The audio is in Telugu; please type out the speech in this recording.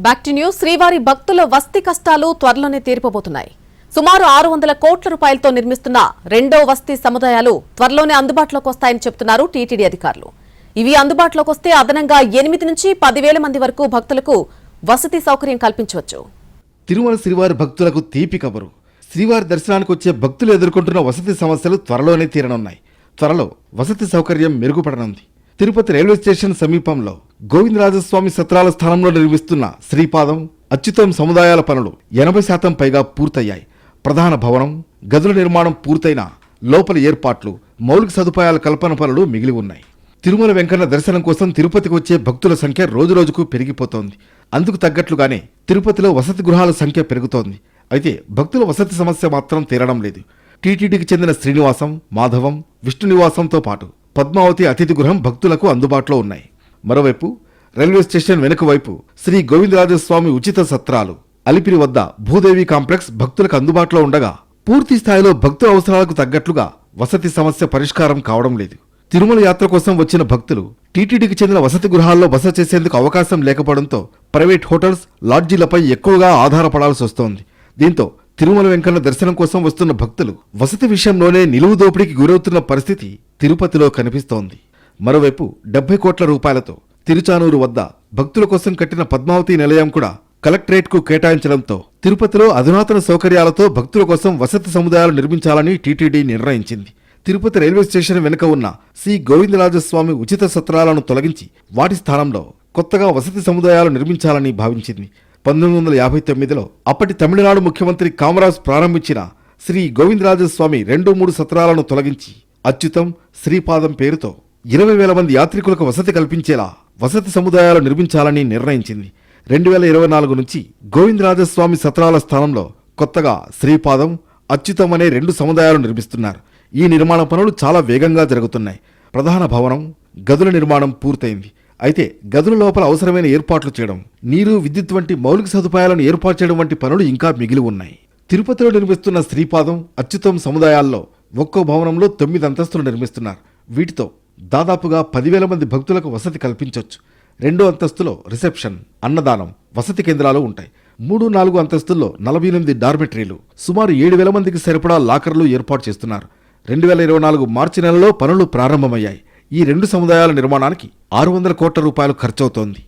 Back to news. శ్రీవారి భక్తుల వసతి కష్టాలు త్వరలోనే తీరిపోబోతున్నాయి. సుమారు 600 కోట్ల రూపాయలతో నిర్మిస్తున్న రెండో వసతి సముదాయాలు త్వరలోనే అందుబాటులోకి వస్తాయని చెబుతున్నారు టీటీడీ అధికారులు. ఇవి అందుబాటులోకి వస్తే అదనంగా 8 నుంచి 10,000 మంది వరకు భక్తులకు వసతి సౌకర్యం కల్పించవచ్చు. తిరుమల శ్రీవారి భక్తులకు తీపి కబురు. శ్రీవారి దర్శనానికి వచ్చే భక్తులు ఎదుర్కొంటున్న వసతి సమస్యలు త్వరలోనే తీరనున్నాయి. త్వరలో వసతి సౌకర్యం మెరుగుపడనుంది. తిరుపతి రైల్వే స్టేషన్ సమీపంలో గోవిందరాజస్వామి సత్రాల స్థానంలో నిర్మిస్తున్న శ్రీపాదం, అచ్యుతం సముదాయాల పనులు 80% పైగా పూర్తయ్యాయి. ప్రధాన భవనం, గదుల నిర్మాణం పూర్తయిన లోపలి ఏర్పాట్లు, మౌలిక సదుపాయాల కల్పన పనులు మిగిలి ఉన్నాయి. తిరుమల వెంకన్న దర్శనం కోసం తిరుపతికి వచ్చే భక్తుల సంఖ్య రోజురోజుకు పెరిగిపోతోంది. అందుకు తగ్గట్లుగానే తిరుపతిలో వసతి గృహాల సంఖ్య పెరుగుతోంది. అయితే భక్తుల వసతి సమస్య మాత్రం తీరడం లేదు. టీటీడీకి చెందిన శ్రీనివాసం, మాధవం, విష్ణు నివాసంతో పాటు పద్మావతి అతిథి గృహం భక్తులకు అందుబాటులో ఉన్నాయి. మరోవైపు రైల్వే స్టేషన్ వెనుక వైపు శ్రీ గోవిందరాజస్వామి ఉచిత సత్రాలు, అలిపిరి వద్ద భూదేవి కాంప్లెక్స్ భక్తులకు అందుబాటులో ఉండగా పూర్తి స్థాయిలో భక్తుల అవసరాలకు తగ్గట్లుగా వసతి సమస్య పరిష్కారం కావడం లేదు. తిరుమల యాత్ర కోసం వచ్చిన భక్తులు టీటీడీకి చెందిన వసతి గృహాల్లో బస చేసేందుకు అవకాశం లేకపోవడంతో ప్రైవేట్ హోటల్స్, లాడ్జీలపై ఎక్కువగా ఆధారపడాల్సి వస్తోంది. దీంతో తిరుమల వెంకన్న దర్శనం కోసం వస్తున్న భక్తులు వసతి విషయంలోనే నిలువు దోపిడీకి గురవుతున్న పరిస్థితి తిరుపతిలో కనిపిస్తోంది. మరోవైపు 70 కోట్ల రూపాయలతో తిరుచానూరు వద్ద భక్తుల కోసం కట్టిన పద్మావతి నిలయం కూడా కలెక్టరేట్కు కేటాయించడంతో తిరుపతిలో అధునాతన సౌకర్యాలతో భక్తుల కోసం వసతి సముదాయాలు నిర్మించాలని టీటీడీ నిర్ణయించింది. తిరుపతి రైల్వే స్టేషన్ వెనుక ఉన్న శ్రీ గోవిందరాజస్వామి ఉచిత సత్రాలను తొలగించి వాటి స్థానంలో కొత్తగా వసతి సముదాయాలు నిర్మించాలని భావించింది. 1959లో అప్పటి తమిళనాడు ముఖ్యమంత్రి కామరాజ్ ప్రారంభించిన శ్రీ గోవిందరాజస్వామి 2-3 సత్రాలను తొలగించి అచ్యుతం, శ్రీపాదం పేరుతో 20,000 మంది యాత్రికులకు వసతి కల్పించేలా వసతి సముదాయాలు నిర్మించాలని నిర్ణయించింది. 2024 నుంచి గోవిందరాజస్వామి సత్రాల స్థానంలో కొత్తగా శ్రీపాదం, అచ్యుతం అనే 2 సముదాయాలు నిర్మిస్తున్నారు. ఈ నిర్మాణ పనులు చాలా వేగంగా జరుగుతున్నాయి. ప్రధాన భవనం, గదుల నిర్మాణం పూర్తయింది. అయితే గదుల లోపల అవసరమైన ఏర్పాట్లు చేయడం, నీరు, విద్యుత్ వంటి మౌలిక సదుపాయాలను ఏర్పాటు చేయడం వంటి పనులు ఇంకా మిగిలి ఉన్నాయి. తిరుపతిలో నిర్మిస్తున్న శ్రీపాదం, అచ్యుతం సముదాయాల్లో ఒక్కో భవనంలో 9 అంతస్తులు నిర్మిస్తున్నారు. వీటితో దాదాపుగా 10,000 మంది భక్తులకు వసతి కల్పించవచ్చు. 2వ అంతస్తులో రిసెప్షన్, అన్నదానం, వసతి కేంద్రాలు ఉంటాయి. 3, 4 అంతస్తుల్లో 48 డార్మెటరీలు, సుమారు 7,000 మందికి సరిపడా లాకర్లు ఏర్పాటు చేస్తున్నారు. 2024 మార్చి నెలలో పనులు ప్రారంభమయ్యాయి. ఈ 2 సముదాయాల నిర్మాణానికి 600 కోట్ల రూపాయలు ఖర్చవుతోంది.